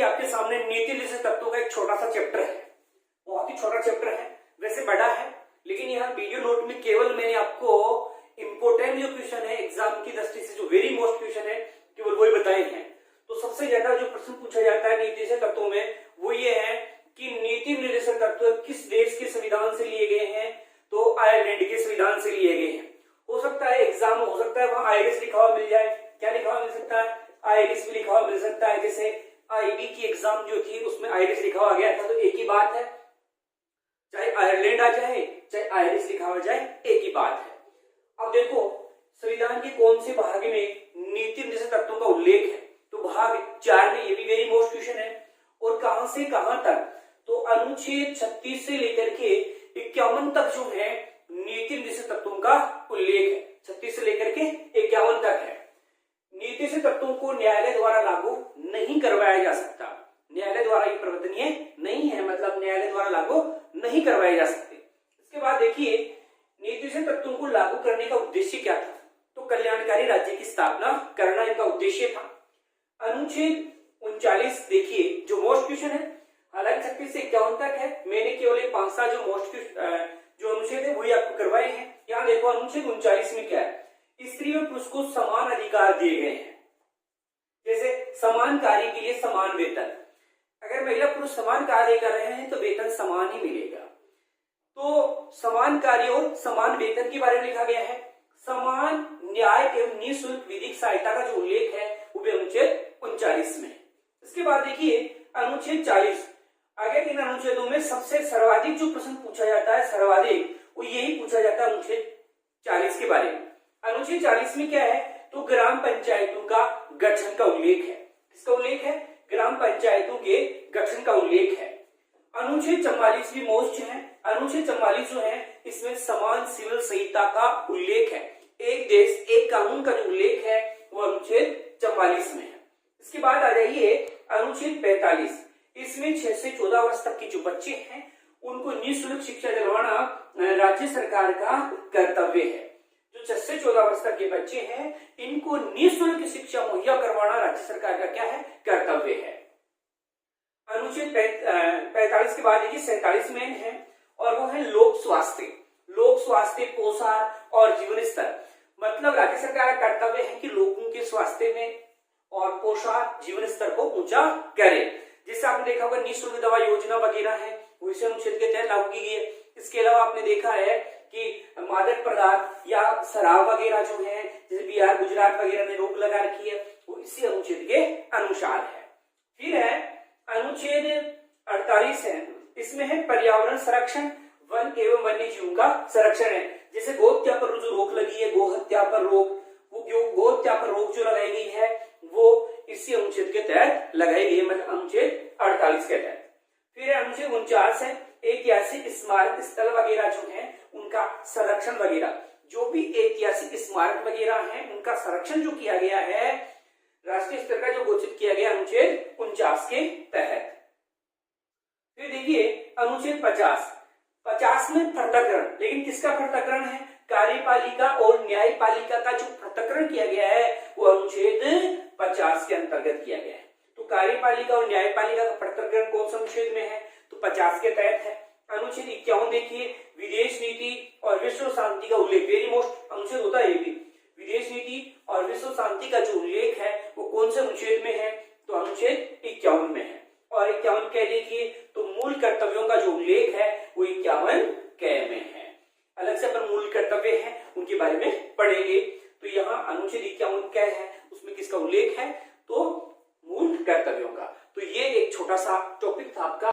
देखिए आपके सामने नीति निर्देशक तत्वों का एक छोटा सा चैप्टर है, बहुत ही छोटा चैप्टर है, वैसे बड़ा है, लेकिन यहाँ वीडियो नोट में केवल मैंने आपको इंपोर्टेंट जो क्वेश्चन है एग्जाम की दृष्टि से, जो वेरी मोस्ट क्वेश्चन है, केवल वही बताए हैं। तो सबसे ज्यादा जो प्रश्न पूछा जाता है नीति निर्देशक तत्वों में वो ये है कि नीति निर्देशक तत्व किस देश के संविधान से लिए गए हैं? तो आयरलैंड के संविधान से लिए गए हैं। हो सकता है एग्जाम हो सकता है वहां आयरिश लिखा हुआ मिल जाए, क्या लिखा हुआ मिल सकता है? आयरिश भी लिखा हुआ मिल सकता है। जैसे आईबी की एग्जाम जो थी उसमें आयरिश लिखा हुआ गया था, तो एक ही बात है, चाहे आयरलैंड आ जाए चाहे आयरिश लिखा हुआ जाए, एक ही बात है। अब देखो संविधान के कौन से भाग में नीति निर्देशक तत्वों का उल्लेख है? तो भाग 4 में, ये भी वेरी मोस्ट क्वेश्चन है। और कहां से कहां तक? तो अनुच्छेद 36 से लेकर के 51 तक जो है नीति निर्देशक तत्वों का उल्लेख है। 36 से लेकर के 51 तक है। नीति निर्देशक तत्वों को न्यायालय द्वारा लागू नहीं करवाया जा सकता, न्यायालय द्वारा ये प्रवर्तनीय नहीं है, मतलब न्यायालय द्वारा लागू नहीं करवाए जा सकते। इसके बाद देखिए नीति निर्देशक तत्वों को लागू करने का उद्देश्य क्या था? तो कल्याणकारी राज्य की स्थापना करना इनका उद्देश्य था। अनुच्छेद 39 देखिए जो मोस्ट क्वेश्चन है, हालांकि 36 से 51 तक है, मैंने केवल एक 5 जो मोस्ट जो अनुच्छेद है वही आपको करवाए हैं। यहाँ देखो अनुच्छेद 39 में क्या है? स्त्री और पुरुष को समान अधिकार दिए गए हैं। जैसे समान कार्य के लिए समान वेतन, अगर महिला पुरुष समान कार्य कर रहे हैं तो वेतन समान ही मिलेगा। तो समान कार्य और समान वेतन के बारे में लिखा गया है। समान न्याय एवं निःशुल्क विधिक सहायता का जो उल्लेख है वो भी अनुच्छेद 39 में। इसके बाद देखिए अनुच्छेद 40, आगे इन अनुच्छेदों में सबसे सर्वाधिक जो प्रश्न पूछा जाता है, सर्वाधिक वो यही पूछा जाता है अनुच्छेद 40 के बारे में। अनुच्छेद 40 में क्या है? तो ग्राम पंचायतों का गठन का उल्लेख है। किसका उल्लेख है? ग्राम पंचायतों के गठन का उल्लेख है। अनुच्छेद 44 भी मोस्ट है। अनुच्छेद 44 जो है इसमें समान सिविल संहिता का उल्लेख है। एक देश एक कानून का जो उल्लेख है वो अनुच्छेद 44 में है। इसके बाद आ जाइए अनुच्छेद 45, इसमें 6 से 14 वर्ष तक के जो बच्चे हैं उनको निःशुल्क शिक्षा दिलवाना राज्य सरकार का कर्तव्य है। जो 6 से 14 वर्ष तक के बच्चे हैं इनको निःशुल्क शिक्षा मुहैया करवाना राज्य सरकार का क्या है? कर्तव्य है। अनुच्छेद 45 के बाद देखिए 47 में है और वो है लोक स्वास्थ्य। लोक स्वास्थ्य, पोषण और जीवन स्तर, मतलब राज्य सरकार का कर्तव्य है कि लोगों के स्वास्थ्य में और पोषण जीवन स्तर को ऊंचा करे। जिससे आपने देखा होगा निःशुल्क दवा योजना वगैरह है वो इस अनुच्छेद के तहत लागू की गई है। इसके अलावा आपने देखा है कि मादक पदार्थ या शराब वगैरह जो है, जैसे बिहार गुजरात वगैरह ने रोक लगा रखी है, वो इसी अनुच्छेद के अनुसार है। फिर है अनुच्छेद 48 है, इसमें है पर्यावरण संरक्षण, वन एवं वन्य जीवों का संरक्षण है। जैसे गो हत्या पर जो रोक लगी है, गो हत्या पर रोक, वो गो हत्या पर रोक जो लगाई गई है वो इसी अनुच्छेद के तहत लगाई गई है, मतलब अनुच्छेद 48 के तहत। फिर अनुच्छेद 49 है, ऐतिहासिक स्मारक स्थल वगैरह जो है उनका संरक्षण वगैरह, जो भी ऐतिहासिक स्मारक वगैरह है उनका संरक्षण जो किया गया है राष्ट्रीय स्तर का, जो घोषित किया गया अनुच्छेद 49 के तहत। फिर देखिए अनुच्छेद 50 में पृथक्करण, लेकिन किसका पृथक्करण है? कार्यपालिका और न्यायपालिका का जो पृथक्करण किया गया है वो अनुच्छेद 50 के अंतर्गत किया गया है। तो कार्यपालिका और न्यायपालिका का पृथक्करण कौन सा अनुच्छेद में है? तो 50 के तहत है। अनुच्छेद 51 देखिए विदेश नीति और विश्व शांति का उल्लेख, वेरी मोस्ट अनुच्छेद होता है ये भी। विदेश नीति और विश्व शांति का जो उल्लेख है वो कौन से अनुच्छेद में है? तो अनुच्छेद 51 में है। और 51 कह देखिए तो मूल कर्तव्यों का जो उल्लेख है वो 51 क में है। अलग से अपन मूल कर्तव्य है उनके बारे में पढ़ेंगे। तो यहाँ अनुच्छेद 51 क्या है, उसमें किसका उल्लेख है? तो मूल कर्तव्यों का। तो ये एक छोटा सा टॉपिक था आपका।